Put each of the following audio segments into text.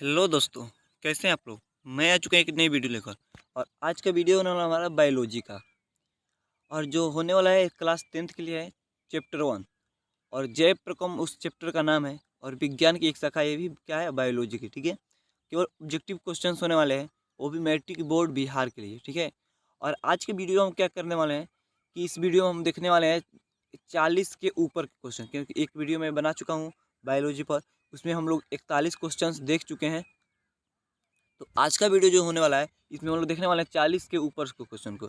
Hello दोस्तों, कैसे हैं आप लोग। मैं आ चुका हूँ एक नई वीडियो लेकर। और आज का वीडियो होने वाला हमारा बायोलॉजी का, और जो होने वाला है क्लास 10th के लिए है चैप्टर 1। और जैव प्रकम उस चैप्टर का नाम है, और विज्ञान की एक शाखा ये भी क्या है, बायोलॉजी की। ठीक है, केवल ऑब्जेक्टिव क्वेश्चन होने वाले हैं, वो भी मैट्रिक बोर्ड बिहार के लिए। ठीक है, और आज के वीडियो में हम क्या करने वाले हैं कि इस वीडियो में हम देखने वाले हैं 40 के ऊपर के क्वेश्चन, क्योंकि एक वीडियो मैं बना चुका हूँ बायोलॉजी पर, उसमें हम लोग 41 क्वेश्चन देख चुके हैं। तो आज का वीडियो जो होने वाला है इसमें हम लोग देखने वाले हैं 40 के ऊपर के क्वेश्चन को।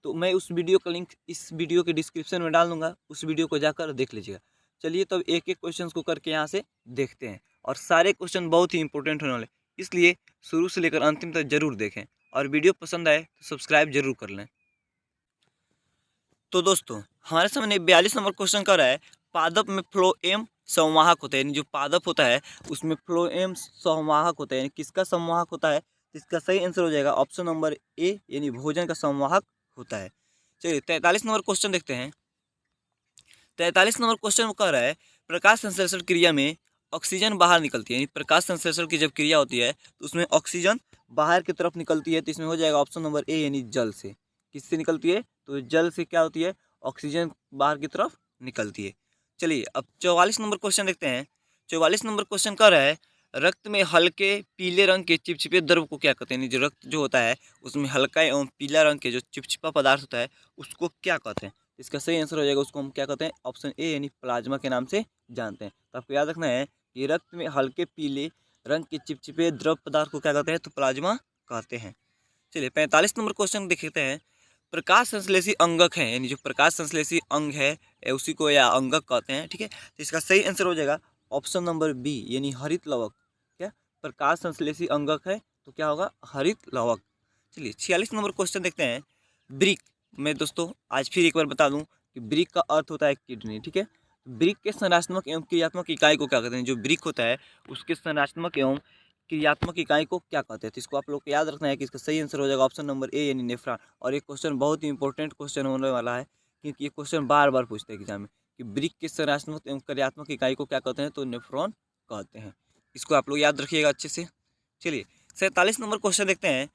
तो मैं उस वीडियो का लिंक इस वीडियो के डिस्क्रिप्शन में डाल दूंगा, उस वीडियो को जाकर देख लीजिएगा। चलिए तब एक एक क्वेश्चन को करके यहाँ से देखते हैं, और सारे क्वेश्चन बहुत ही इंपॉर्टेंट होने वाले, इसलिए शुरू से लेकर अंतिम तक जरूर देखें, और वीडियो पसंद आए तो सब्सक्राइब जरूर कर लें। तो दोस्तों, हमारे सामने 42 नंबर क्वेश्चन कर रहा है, पादप में फ्लोएम संवाहक होता है, यानी जो पादप होता है उसमें फ्लोएम संवाहक होता है, यानी किसका संवाहक होता है। तो इसका सही आंसर हो जाएगा ऑप्शन नंबर ए, यानी भोजन का संवाहक होता है। चलिए 43 नंबर क्वेश्चन देखते हैं। 43 नंबर क्वेश्चन कह रहा है, प्रकाश संश्लेषण क्रिया में ऑक्सीजन बाहर निकलती है, यानी प्रकाश संश्लेषण की जब क्रिया होती है तो उसमें ऑक्सीजन बाहर की तरफ निकलती है। तो इसमें हो जाएगा ऑप्शन नंबर ए, यानी जल से। किससे निकलती है, तो जल से क्या होती है, ऑक्सीजन बाहर की तरफ निकलती है। चलिए अब 44 नंबर क्वेश्चन देखते हैं। 44 नंबर क्वेश्चन कह रहा है, रक्त में हल्के पीले रंग के चिपचिपे द्रव को क्या कहते हैं, यानी जो रक्त जो होता है उसमें हल्का एवं पीला रंग के जो चिपचिपा पदार्थ होता है उसको क्या कहते हैं। इसका सही आंसर हो जाएगा, उसको हम क्या कहते हैं, ऑप्शन ए, यानी प्लाज्मा के नाम से जानते हैं। तो आपको याद रखना है कि रक्त में हल्के पीले रंग के चिपचिपे द्रव पदार्थ को क्या कहते हैं, तो प्लाज्मा कहते हैं। चलिए 45 नंबर क्वेश्चन देखते हैं। प्रकाश संश्लेषी अंगक है, यानी जो प्रकाश संश्लेषी अंग है उसी को या अंगक कहते हैं। ठीक है, तो इसका सही आंसर हो जाएगा ऑप्शन नंबर बी, यानी हरित लवक। क्या प्रकाश संश्लेषी अंगक है, तो क्या होगा, हरित लवक। चलिए 46 नंबर क्वेश्चन देखते हैं। ब्रिक, मैं दोस्तों आज फिर एक बार बता दूं कि ब्रिक का अर्थ होता है किडनी। ठीक है, ब्रिक के संरचनात्मक एवं क्रियात्मक इकाई को क्या कहते हैं, जो ब्रिक होता है उसके संरचनात्मक एवं क्रियात्मक इकाई को क्या कहते हैं। तो इसको आप लोग को याद रखना है कि इसका सही आंसर हो जाएगा ऑप्शन नंबर ए, यानी नेफ्रॉन। और ये क्वेश्चन बहुत ही इंपॉर्टेंट क्वेश्चन होने वाला है, क्योंकि ये क्वेश्चन बार बार पूछते हैं एग्जाम में कि ब्रिक के संरचनात्मक एवं क्रियात्मक इकाई को क्या कहते हैं, तो नेफ्रॉन कहते हैं। इसको आप लोग याद रखिएगा अच्छे से। चलिए 47 नंबर क्वेश्चन देखते हैं।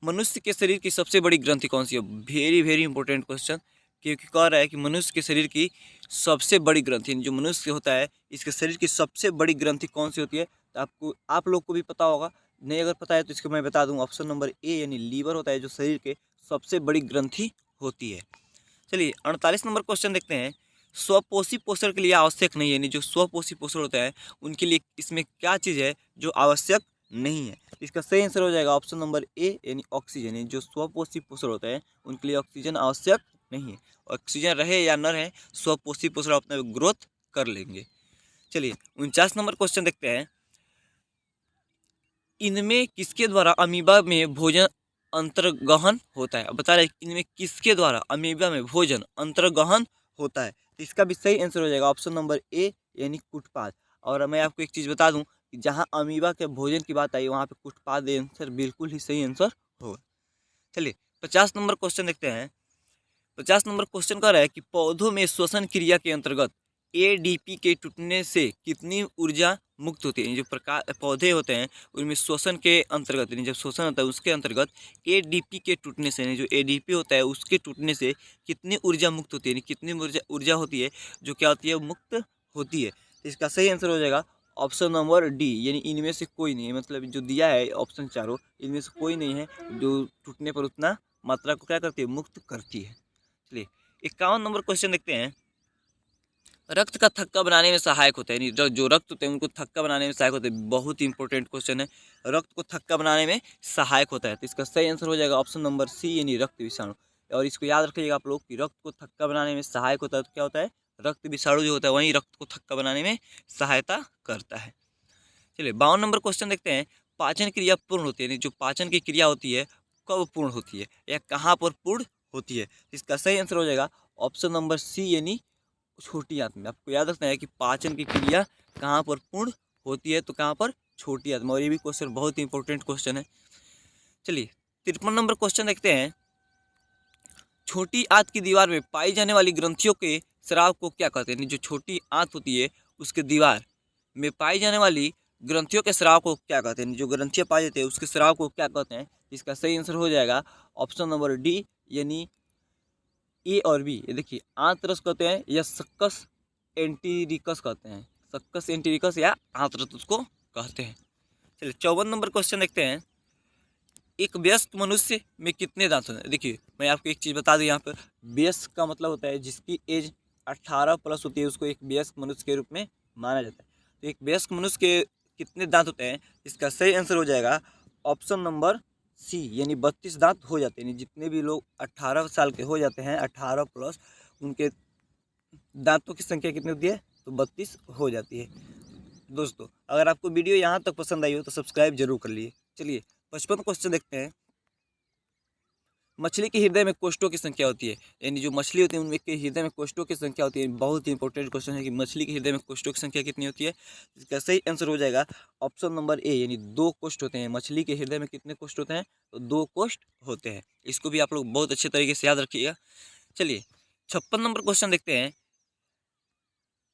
मनुष्य के शरीर की सबसे बड़ी ग्रंथि कौन सी है। वेरी वेरी इंपॉर्टेंट क्वेश्चन, क्योंकि कह रहा है कि मनुष्य के शरीर की सबसे बड़ी ग्रंथि, जो मनुष्य होता है इसके शरीर की सबसे बड़ी ग्रंथि कौन सी होती है। तो आपको आप लोग को भी पता होगा, नहीं अगर पता है तो इसको मैं बता दूं, ऑप्शन नंबर ए, यानी लीवर होता है, जो शरीर के सबसे बड़ी ग्रंथि होती है। चलिए 48 नंबर क्वेश्चन देखते हैं। स्वपोषी पोषण के लिए आवश्यक नहीं है, यानी जो स्वपोषी पोषण होता है उनके लिए इसमें क्या चीज़ है जो आवश्यक नहीं है। इसका सही आंसर हो जाएगा ऑप्शन नंबर ए, यानी ऑक्सीजन। यानी जो स्वपोषी पोषण होता है उनके लिए ऑक्सीजन आवश्यक नहीं है। ऑक्सीजन रहे या न रहे, स्वपोषी पोषण अपना ग्रोथ कर लेंगे। चलिए 49 नंबर क्वेश्चन देखते हैं। इनमें किसके द्वारा अमीबा में भोजन अंतर्गहन होता है। अब बता रहे इनमें किसके द्वारा अमीबा में भोजन अंतर्गहन होता है। तो इसका भी सही आंसर हो जाएगा ऑप्शन नंबर ए, यानी कुटपाद। और मैं आपको एक चीज़ बता दूं कि जहां अमीबा के भोजन की बात आई वहां पे कुटपाद आंसर बिल्कुल ही सही आंसर होगा। चलिए 50 नंबर क्वेश्चन देखते हैं। 50 नंबर क्वेश्चन कर रहा है कि पौधों में श्वसन क्रिया के अंतर्गत एडीपी के टूटने से कितनी ऊर्जा मुक्त होती है। जो प्रकार पौधे होते हैं उनमें श्वसन के अंतर्गत, यानी जब श्वसन होता है उसके अंतर्गत एडीपी के टूटने से, यानी जो एडीपी होता है उसके टूटने से कितनी ऊर्जा मुक्त होती है, यानी कितनी ऊर्जा होती है जो क्या होती है, मुक्त होती है। तो इसका सही आंसर हो जाएगा ऑप्शन नंबर डी, यानी इनमें से कोई नहीं है। मतलब जो दिया है ऑप्शन चारों, इनमें से कोई नहीं है जो टूटने पर उतना मात्रा को क्या करती है, मुक्त करती है। चलिए 51 नंबर क्वेश्चन देखते हैं। रक्त का थक्का बनाने में सहायक होता है, यानी जो रक्त होते हैं उनको थक्का बनाने में सहायक होते हैं। बहुत ही इंपॉर्टेंट क्वेश्चन है, रक्त को थक्का बनाने में सहायक होता है। तो इसका सही आंसर हो जाएगा ऑप्शन नंबर सी, यानी रक्त विषाणु। और इसको याद रखिएगा आप लोग कि रक्त को थक्का बनाने में सहायक होता है, तो क्या होता है, रक्त विषाणु जो होता है वही रक्त को थक्का बनाने में सहायता करता है। चलिए 52 नंबर क्वेश्चन देखते हैं। पाचन क्रिया पूर्ण होती है, यानी जो पाचन की क्रिया होती है कब पूर्ण होती है या कहाँ पर पूर्ण होती है। इसका सही आंसर हो जाएगा ऑप्शन नंबर सी, यानी छोटी आंत में। आपको याद रखना है कि पाचन की क्रिया कहाँ पर पूर्ण होती है, तो कहाँ पर, छोटी आंत में। और ये भी क्वेश्चन बहुत ही इंपॉर्टेंट क्वेश्चन है। चलिए 53 नंबर क्वेश्चन देखते हैं। छोटी आंत की दीवार में पाई जाने वाली ग्रंथियों के स्राव को क्या कहते हैं। जो छोटी आंत होती है उसके दीवार में पाई जाने वाली ग्रंथियों के स्राव को क्या कहते हैं, जो ग्रंथियाँ पाई जाती है उसके स्राव को क्या कहते हैं। इसका सही आंसर हो जाएगा ऑप्शन नंबर डी, यानी ए और बी। ये देखिए, आंतरस कहते हैं या सक्कस एंटीरिकस कहते हैं, सक्कस एंटीरिकस या आंतरस उसको कहते हैं। चलिए 54 नंबर क्वेश्चन देखते हैं। एक वयस्क मनुष्य में कितने दांत होते हैं। देखिए मैं आपको एक चीज़ बता दूं, यहाँ पर वयस्क का मतलब होता है जिसकी एज 18 प्लस होती है, उसको एक वयस्क मनुष्य के रूप में माना जाता है। तो एक वयस्क मनुष्य के कितने दांत होते हैं, इसका सही आंसर हो जाएगा ऑप्शन नंबर सी, यानी 32 दांत हो जाते हैं। यानी जितने भी लोग 18 साल के हो जाते हैं, 18 प्लस, उनके दांतों की संख्या कितनी होती है, तो 32 हो जाती है। दोस्तों अगर आपको वीडियो यहाँ तक पसंद आई हो तो सब्सक्राइब जरूर कर लिए। चलिए 55 क्वेश्चन देखते हैं। मछली के हृदय में कोष्ठों की संख्या होती है, यानी जो मछली होती है उनमें के हृदय में कोष्ठों की संख्या होती है। बहुत ही इंपॉर्टेंट क्वेश्चन है कि मछली के हृदय में कोष्ठों की संख्या कितनी होती है। इसका सही आंसर हो जाएगा ऑप्शन नंबर ए, यानी 2 कोष्ठ होते हैं। मछली के हृदय में कितने कोष्ठ होते हैं, तो 2 कोष्ठ होते हैं। इसको भी आप लोग बहुत अच्छे तरीके से याद रखिएगा। चलिए 56 नंबर क्वेश्चन देखते हैं।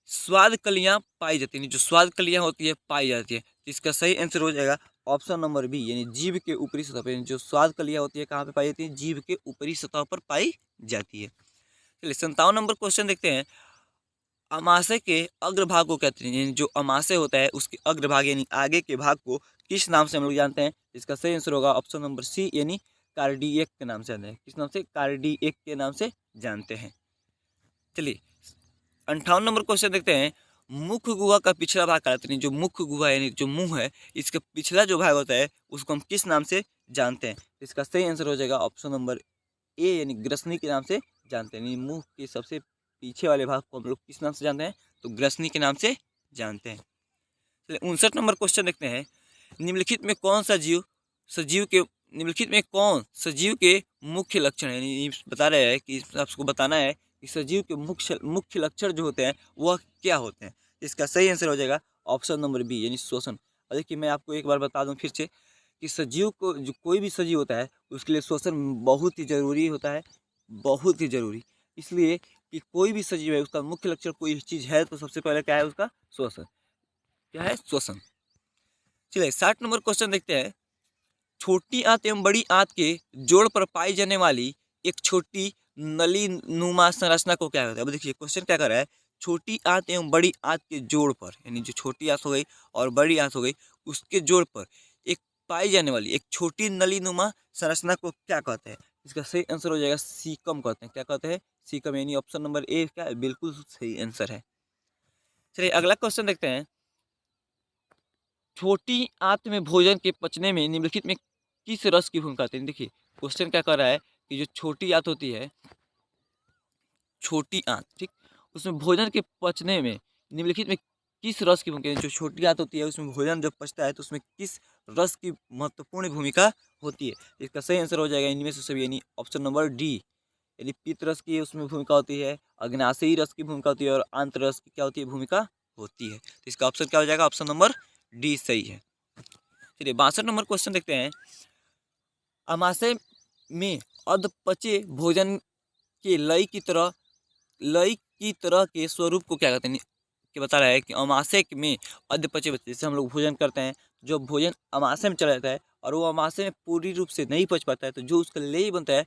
स्वाद कलियाँ पाई जाती हैं, जो स्वाद कलियाँ होती है पाई जाती है, तो इसका सही आंसर हो जाएगा ऑप्शन नंबर बी, यानी जीभ के ऊपरी सतह पर। जो स्वाद कलियाँ होती है कहाँ पे पाई जाती है, जीभ के ऊपरी सतह पर पाई जाती है। चलिए 57 नंबर क्वेश्चन देखते हैं। अमाशय के अग्रभाग को कहते हैं, यानी जो अमाशय होता है उसके अग्रभाग यानी आगे के भाग को किस नाम से हम लोग जानते हैं। इसका सही आंसर होगा ऑप्शन नंबर सी, यानी कार्डिएक के नाम से जानते हैं। किस नाम से, कार्डिएक के नाम से जानते हैं। चलिए 58 नंबर क्वेश्चन देखते हैं। मुख्य गुहा का पिछला भाग कहते हैं, जो मुख्य गुहा यानी जो मुंह है, इसका पिछला जो भाग होता है उसको हम किस नाम से जानते हैं। इसका सही आंसर हो जाएगा ऑप्शन नंबर ए, यानी ग्रसनी के नाम से जानते हैं। यानी मुंह के सबसे पीछे वाले भाग को हम लोग किस नाम से जानते हैं, तो ग्रसनी के नाम से जानते हैं। चलिए 59 नंबर क्वेश्चन देखते हैं। निम्नलिखित में कौन सा जीव सजीव के निम्नलिखित में कौन सजीव के मुख्य लक्षण है, यानी बता रहे हैं कि आपको बताना है कि सजीव के मुख्य लक्षण जो होते हैं वह क्या होते हैं। इसका सही आंसर हो जाएगा ऑप्शन नंबर बी, यानी श्वसन। और देखिए मैं आपको एक बार बता दूं फिर से कि सजीव को, जो कोई भी सजीव होता है उसके लिए श्वसन बहुत ही ज़रूरी होता है, बहुत ही ज़रूरी। इसलिए कि कोई भी सजीव है उसका मुख्य लक्षण कोई चीज़ है तो सबसे पहले क्या है, उसका श्वसन। क्या है, श्वसन। चलिए 60 नंबर क्वेश्चन देखते हैं। छोटी आंत एवं बड़ी आंत के जोड़ पर पाई जाने वाली एक छोटी नली नुमा संरचना को क्या कहते हैं। अब देखिए क्वेश्चन क्या कर रहा है, छोटी आंत एवं बड़ी आंत के जोड़ पर, यानी जो छोटी आंत हो गई और बड़ी आंत हो गई उसके जोड़ पर एक पाई जाने वाली एक छोटी नली नुमा संरचना को क्या कहते हैं। इसका सही आंसर हो जाएगा सीकम कहते हैं। क्या कहते हैं, सीकम, यानी ऑप्शन नंबर ए क्या है, बिल्कुल सही आंसर है। चलिए अगला क्वेश्चन देखते हैं। छोटी आंत में भोजन के पचने में निम्नलिखित में किस रस की भूमिका होती है। देखिए क्वेश्चन क्या कर रहा है कि जो छोटी आंत होती है, छोटी आंत, ठीक, उसमें भोजन के पचने में निम्नलिखित में किस रस की भूमिका, जो छोटी आंत होती है उसमें भोजन जब पचता है तो उसमें किस रस की महत्वपूर्ण भूमिका होती है। इसका सही आंसर हो जाएगा इनमें से सभी, यानी ऑप्शन नंबर डी, यानी पित्त रस की उसमें भूमिका होती है, अग्नाशयी रस की भूमिका होती है और आंत रस की क्या होती है, भूमिका होती है। तो इसका ऑप्शन क्या हो जाएगा, ऑप्शन नंबर डी सही है। चलिए 62 नंबर क्वेश्चन देखते हैं। अमाशय में अधपचे भोजन के लय की तरह के स्वरूप को क्या कहते हैं, कि बता रहा है कि अमाशय में अधपचे, जैसे हम लोग भोजन करते हैं, जो भोजन अमाशय में चला जाता है और वो अमाशय में पूरी रूप से नहीं पच पाता है, तो जो उसका लेय बनता है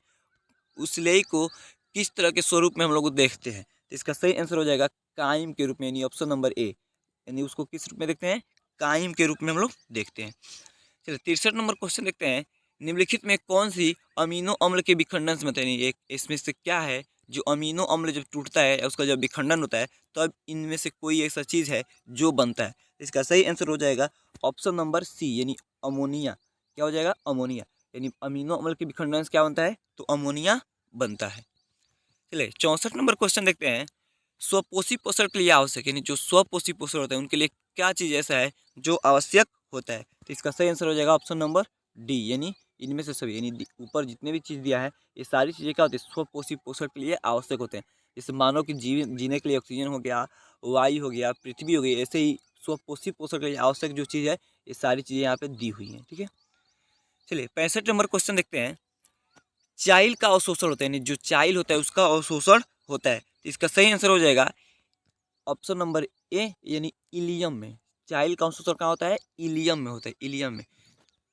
उस लेय को किस तरह के स्वरूप में हम लोग देखते हैं। तो इसका सही आंसर हो जाएगा कायम के रूप में, यानी ऑप्शन नंबर ए, यानी उसको किस रूप में देखते हैं, कायम के रूप में हम लोग देखते हैं। चलिए 63 नंबर क्वेश्चन देखते हैं। निम्नलिखित में कौन सी अमीनो अम्ल के विखंडन से बताइए, एक इसमें से क्या है जो अमीनो अम्ल जब टूटता है उसका जब विखंडन होता है तो अब इनमें से कोई ऐसा चीज़ है जो बनता है। इसका सही आंसर हो जाएगा ऑप्शन नंबर सी, यानी अमोनिया। क्या हो जाएगा, अमोनिया, यानी अमीनो अम्ल के विखंडन से क्या बनता है, तो अमोनिया बनता है। चलिए 64 नंबर क्वेश्चन देखते हैं। स्वपोषी पोषण के लिए आवश्यक, यानी जो स्वपोषी पोषण होता है उनके लिए क्या चीज़ ऐसा है जो आवश्यक होता है। तो इसका सही आंसर हो जाएगा ऑप्शन नंबर डी, यानी इनमें से सभी, यानी ऊपर जितने भी चीज़ दिया है ये सारी चीज़ें क्या होती है, स्वपोषी पोषण के लिए आवश्यक होते हैं। जैसे मानव की जीने के लिए ऑक्सीजन हो गया, वायु हो गया, पृथ्वी हो गई, ऐसे ही स्वपोषी पोषण के लिए आवश्यक जो चीज़ है ये सारी चीज़ें यहाँ पे दी हुई हैं। ठीक है, चलिए 65 नंबर क्वेश्चन देखते हैं। चाइल का अवशोषण होता है, यानी जो चाइल होता है उसका अवशोषण होता है। तो इसका सही आंसर हो जाएगा ऑप्शन नंबर ए, यानी इलियम में। चाइल्ड काउंसलर कहाँ होता है? इलियम में होता है, इलियम में।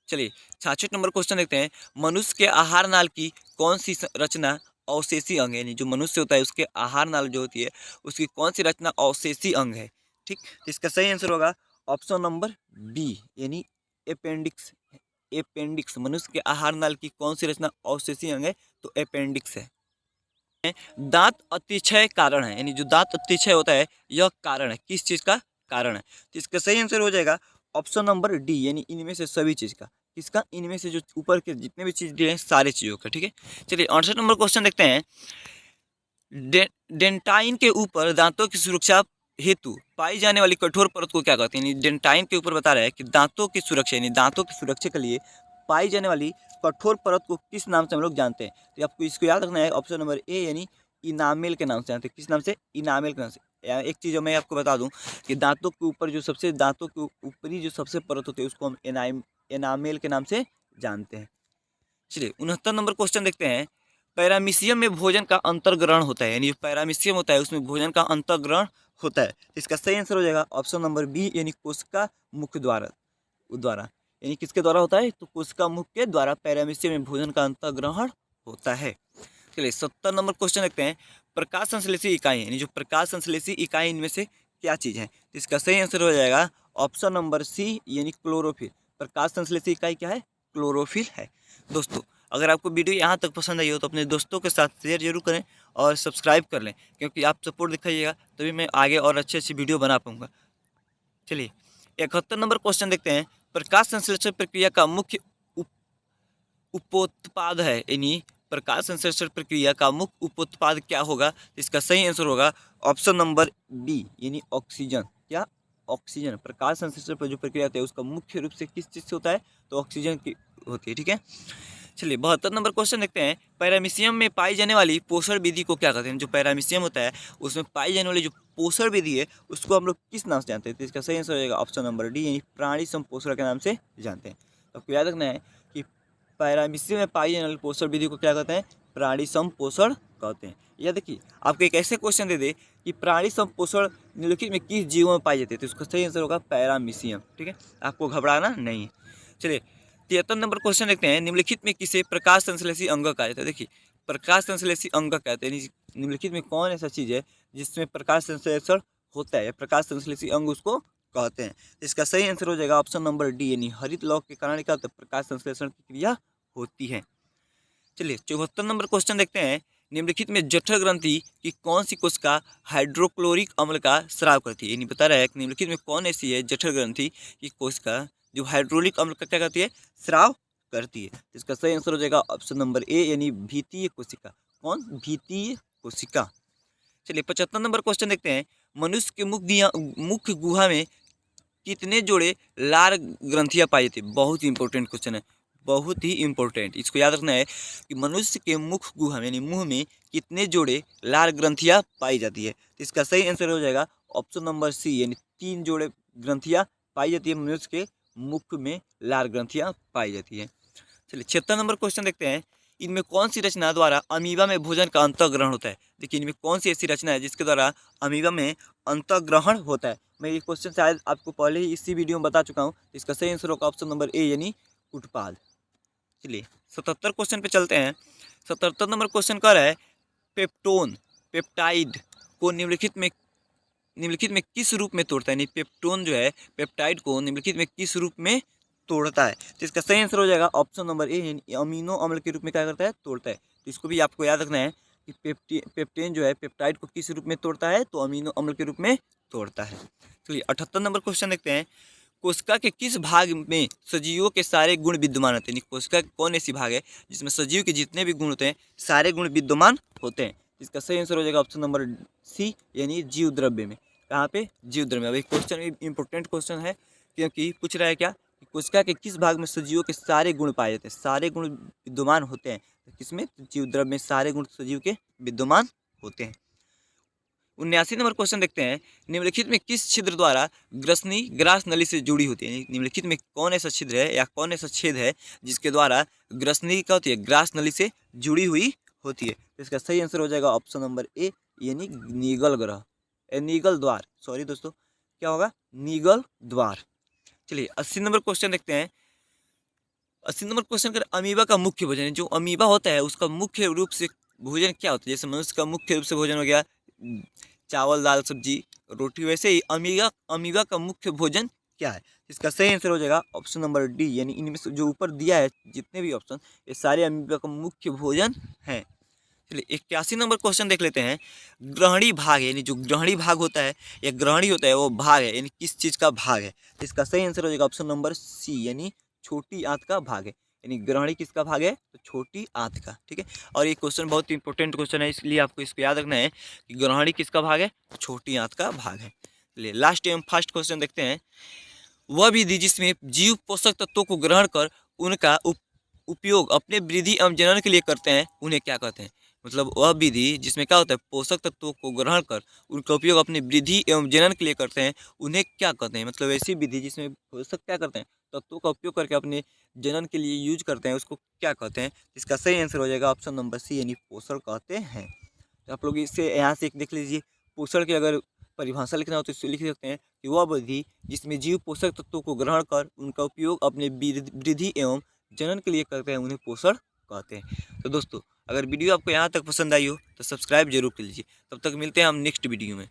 चलिए 66 नंबर क्वेश्चन देखते हैं। मनुष्य के आहार नाल की कौन सी रचना अवशेषी अंग है? यानी जो मनुष्य होता है उसके आहार नाल जो होती है उसकी कौन सी रचना अवशेषी अंग है? ठीक, तो इसका सही आंसर होगा ऑप्शन नंबर बी, यानी अपेंडिक्स। अपेंडिक्स, मनुष्य के आहार नाल की कौन सी रचना अवशेषी अंग है? तो अपेंडिक्स है। दांत अतिशय कारण है, यानी जो दांत अतिशय होता है यह कारण है, किस चीज का कारण है? तो इसका सही आंसर हो जाएगा ऑप्शन नंबर डी, यानी इनमें से सभी चीज का। किसका? इनमें से जो ऊपर के जितने भी चीज दिए हैं सारे चीजों का। ठीक है, चलिए 68 नंबर क्वेश्चन देखते हैं। डेंटाइन के ऊपर दांतों की सुरक्षा हेतु पाई जाने वाली कठोर परत को क्या कहते हैं? यानी डेंटाइन के ऊपर बता रहा है कि दांतों की सुरक्षा, यानी दांतों की सुरक्षा के लिए पाई जाने वाली कठोर परत को किस नाम से हम लोग जानते हैं? तो आपको इसको याद रखना है, ऑप्शन नंबर ए, यानी इनामेल के नाम से जानते हैं। किस नाम से? इनामेल के नाम से। एक चीज़ मैं आपको बता दूं कि दांतों के ऊपर जो सबसे, दांतों के ऊपरी जो सबसे परत होती है उसको हम एनामेल के नाम से जानते हैं। चलिए 69 नंबर क्वेश्चन देखते हैं। पैरामीशियम में भोजन का अंतर्ग्रहण होता है, यानी जो पैरामीशियम होता है उसमें भोजन का अंतर्ग्रहण होता है। इसका सही आंसर हो जाएगा ऑप्शन नंबर बी, यानी कोशिका मुख द्वारा। यानी किसके द्वारा होता है? तो कोशिका मुख के द्वारा पैरामीशियम में भोजन का अंतर्ग्रहण होता है। चलिए 70 नंबर क्वेश्चन देखते हैं। प्रकाश संश्लेषी इकाई, यानी जो प्रकाश संश्लेषी इकाई इनमें से क्या चीज़ है? इसका सही आंसर हो जाएगा ऑप्शन नंबर सी, यानी क्लोरोफिल। प्रकाश संश्लेषी इकाई क्या है? क्लोरोफिल है। दोस्तों अगर आपको वीडियो यहाँ तक पसंद आई हो तो अपने दोस्तों के साथ शेयर जरूर करें और सब्सक्राइब कर लें, क्योंकि आप सपोर्ट दिखाइएगा तभी मैं आगे और अच्छी अच्छी वीडियो बना पाऊँगा। चलिए 71 नंबर क्वेश्चन देखते हैं। प्रकाश संश्लेषण प्रक्रिया का मुख्य उपोत्पाद है, यानी प्रकाश संश्लेषण प्रक्रिया का मुख्य उपोत्पाद क्या होगा? इसका सही आंसर होगा ऑप्शन नंबर बी, यानी ऑक्सीजन। क्या? ऑक्सीजन। प्रकाश संश्लेषण पर जो प्रक्रिया होती है उसका मुख्य रूप से किस चीज़ से होता है? तो ऑक्सीजन की होती है। ठीक है, चलिए 72 नंबर क्वेश्चन देखते हैं। पैरामीशियम में पाई जाने वाली पोषण विधि को क्या कहते हैं? जो पैरामीशियम होता है उसमें पाई जाने वाली जो पोषण विधि है उसको हम लोग किस नाम से जानते हैं? तो इसका सही आंसर हो जाएगा ऑप्शन नंबर डी, यानी प्राणी संपोषण के नाम से जानते हैं। तो आपको याद रखना है कि पैरामीशियम में पाई जाने वाली पोषण विधि को क्या कहते हैं? प्राणी संपोषण कहते हैं। या देखिए आपको एक ऐसे क्वेश्चन दे दे कि प्राणी संपोषण निम्नलिखित में किस जीवों में पाई जाती है? तो इसका सही आंसर होगा पैरामीशियम। ठीक है, आपको घबराना नहीं है। चलिए 73 नंबर क्वेश्चन देखते हैं। निम्नलिखित में किसे प्रकाश संश्लेषी अंग कहा जाता है? देखिए प्रकाश संश्लेषी अंग कहते हैं, निम्नलिखित में कौन ऐसा चीज़ है जिसमें प्रकाश संश्लेषण होता है? प्रकाश संश्लेषी अंग उसको कहते हैं। इसका सही आंसर हो जाएगा ऑप्शन नंबर डी, यानी हरित लौह के कारण क्या होता है? प्रकाश संश्लेषण की क्रिया होती है। चलिए 74 नंबर क्वेश्चन देखते हैं। निम्नलिखित में जठर ग्रंथि की कौन सी कोशिका हाइड्रोक्लोरिक अम्ल का स्राव करती है? यानी बता रहा है कि निम्नलिखित में कौन ऐसी है जठर ग्रंथि की कोशिका जो हाइड्रोलिक अम्ल का क्या करती है? स्राव करती है। इसका सही आंसर हो जाएगा ऑप्शन नंबर ए, यानी भीतीय कोशिका। कौन? भीतीय कोशिका। चलिए 75 नंबर क्वेश्चन देखते हैं। मनुष्य के मुख्य गुहा में कितने जोड़े लार ग्रंथियां पाई जाती है? बहुत ही इंपॉर्टेंट क्वेश्चन है, बहुत ही इंपॉर्टेंट। इसको याद रखना है कि मनुष्य के मुख गुहा यानी मुंह में कितने जोड़े लार ग्रंथियां पाई जाती है? तो इसका सही आंसर हो जाएगा ऑप्शन नंबर सी, यानी 3 जोड़े ग्रंथियां पाई जाती है मनुष्य के मुख में, लार ग्रंथियां पाई जाती है। चलिए 76 नंबर क्वेश्चन देखते हैं। इनमें कौन सी रचना द्वारा अमीबा में भोजन का अंतःग्रहण होता है? देखिए इनमें कौन सी ऐसी रचना है जिसके द्वारा अमीबा में अंतःग्रहण होता है? मैं ये क्वेश्चन शायद आपको पहले ही इसी वीडियो में बता चुका हूँ। इसका सही आंसर होगा ऑप्शन नंबर ए, यानी उत्पाद। चलिए 77 क्वेश्चन पे चलते हैं। 77 नंबर क्वेश्चन कह रहा है पेप्टोन पेप्टाइड को निम्नलिखित में किस रूप में तोड़ता है? यानी पेप्टोन जो है पेप्टाइड को निम्नलिखित में किस रूप में तोड़ता है? तो इसका सही आंसर हो जाएगा ऑप्शन नंबर ए, यानी अमीनो अम्ल के रूप में क्या करता है? तोड़ता है। तो इसको भी आपको याद रखना है कि पेप्टेन जो है पेप्टाइड को किस रूप में तोड़ता है? तो अमीनो अम्ल के रूप में तोड़ता है। चलिए 78 नंबर क्वेश्चन देखते हैं। कोशिका के किस भाग में सजीवों के सारे गुण विद्यमान होते हैं? कोशिका कौन ऐसी भाग है जिसमें सजीव के जितने भी गुण होते हैं सारे गुण विद्यमान होते हैं? इसका सही आंसर हो जाएगा ऑप्शन नंबर सी, यानी जीव द्रव्य में। कहाँ पे? जीव द्रव्य में। अभी क्वेश्चन इंपॉर्टेंट क्वेश्चन है, क्योंकि पूछ रहा है क्या कि कोशिका के किस भाग में सजीवों के सारे गुण पाए जाते हैं, सारे गुण विद्यमान होते हैं? किसमें? जीव द्रव्य में सारे गुण सजीव के विद्यमान होते हैं। 79 नंबर क्वेश्चन देखते हैं। निम्नलिखित में किस छिद्र द्वारा ग्रसनी ग्रास नली से जुड़ी होती है? निम्नलिखित में कौन ऐसा छिद्र है या कौन ऐसा छेद है जिसके द्वारा ग्रसनी क्या होती है? ग्रास नली से जुड़ी हुई होती है। तो इसका सही आंसर हो जाएगा ऑप्शन नंबर ए, यानी नीगल ग्रह, नीगल द्वार। सॉरी दोस्तों, क्या होगा, निगल द्वार। चलिए 80 नंबर क्वेश्चन देखते हैं। 80 नंबर क्वेश्चन कर, अमीबा का मुख्य भोजन, जो अमीबा होता है उसका मुख्य रूप से भोजन क्या होता है। जैसे मनुष्य का मुख्य रूप से भोजन हो गया चावल दाल सब्जी रोटी, वैसे ही अमीबा अमीबा का मुख्य भोजन क्या है। इसका सही आंसर हो जाएगा ऑप्शन नंबर डी, यानी इनमें से जो ऊपर दिया है जितने भी ऑप्शन, ये सारे अमीबा का मुख्य भोजन हैं। चलिए 81 नंबर क्वेश्चन देख लेते हैं। ग्रहणी भाग, यानी जो ग्रहणी भाग होता है या ग्रहणी होता है वो भाग है, यानी किस चीज़ का भाग है। तो इसका सही आंसर हो जाएगा ऑप्शन नंबर सी, यानी छोटी आंत का भाग है। यानी ग्रहणी किसका भाग है, तो छोटी आंत का। ठीक है, और ये क्वेश्चन बहुत इंपॉर्टेंट क्वेश्चन है, इसलिए आपको इसको याद रखना है कि ग्रहणी किसका भाग है, तो छोटी आंत का भाग है। चलिए लास्ट एवं फर्स्ट क्वेश्चन देखते हैं। वह विधि जिसमें जीव पोषक तत्वों को ग्रहण कर उनका उपयोग अपने वृद्धि एवं जनन के लिए करते हैं, उन्हें क्या कहते हैं। मतलब वह विधि जिसमें क्या होता है, पोषक तत्वों को ग्रहण कर उनका उपयोग अपनी वृद्धि एवं जनन के लिए करते हैं, उन्हें क्या कहते हैं। मतलब ऐसी विधि जिसमें पोषक क्या करते हैं, तत्वों का उपयोग करके अपने जनन के लिए यूज करते हैं, उसको क्या कहते हैं। इसका सही आंसर हो जाएगा ऑप्शन नंबर सी, यानी पोषण कहते हैं। तो आप लोग इससे यहाँ से एक देख लीजिए, पोषण की अगर परिभाषा लिखना हो तो इससे लिख सकते हैं कि वह विधि जिसमें जीव पोषक तत्वों को ग्रहण कर उनका उपयोग अपने वृद्धि एवं जनन के लिए करते हैं, उन्हें पोषण कहते हैं। तो दोस्तों अगर वीडियो आपको यहाँ तक पसंद आई हो तो सब्सक्राइब जरूर कर लीजिए। तब तक मिलते हैं हम नेक्स्ट वीडियो में।